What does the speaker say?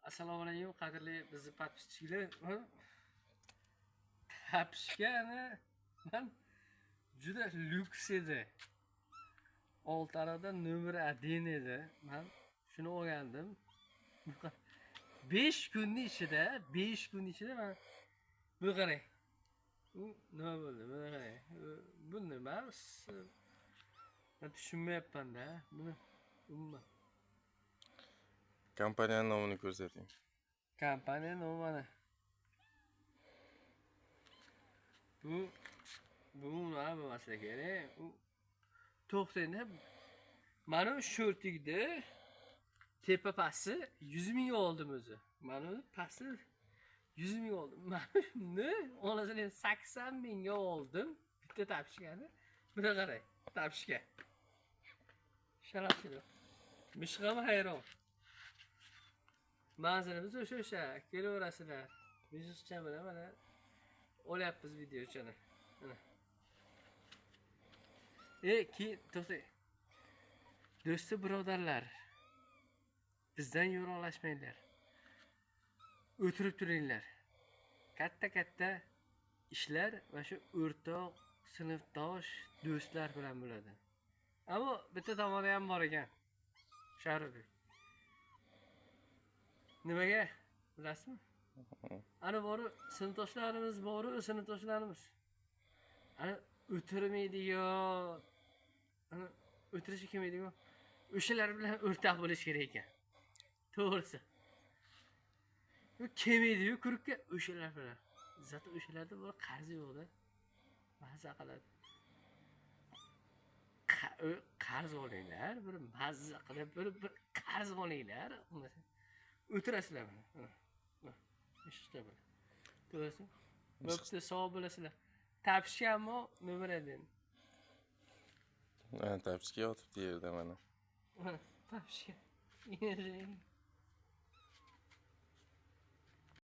Assalomu alaykum, qadrli bizni podpischilar. Tapishgani men juda lyuks edi. Oltiarada nomer 1 edi. Men shuni o'rgandim. 5 kunning ichida men bu qarang. Nima bo'ldi? Mana qarang. Bu nima? Men tushunmayapman-da. Buni umuman. Kompaniya nomini ko'rsating. Kompaniya nomi mana. Bu nima bo'lmasa kerak. To'xtangda. Mana shu shortikda tepa pasti 100 ming oldim o'zi. Mana pasti 100 ming oldim. Mana shuni olasini 80 mingga oldim. Bitta tapishgani. Buni qarang, tapishga. Sharafchilar. Mishqam hayron. Manzilimiz o'sha, kelaverasizlar. Mishqcha bilan mana olyapmiz videochani. Mana. To'xtang. Do'sti birodarlar. Bizdan yo'roqlashmanglar. O'tirib turinglar. Katta ishlar va shu o'rtoq, sinfdosh, do'stlar bilan bo'ladi. Ammo bitta tomoni ham bor ekan. Shahribek. Nimaga? Bilasizmi? Ana bor sinfdoshlarimiz. Ana o'tirmaydi-yu. Ana o'tirishi kelmaydi-yu. O'shalar bilan o'rtoq bo'lish kerak ekan. To'g'risi. U kelmaydi-yu kurukka o'shalar bilan. Zato o'shalarda bir qarz yo'q-da. Mazza qiladi. Qarz olinglar, bir mazza qilib bir qarz olinglar. O'tirasizlar mana. Ishda bilan. Ko'rasizmi? Bo'pti, sog' bo'lasizlar. Tapishganmi nomer 1? Tapishga yotibdi yerda mana. Tapishgan.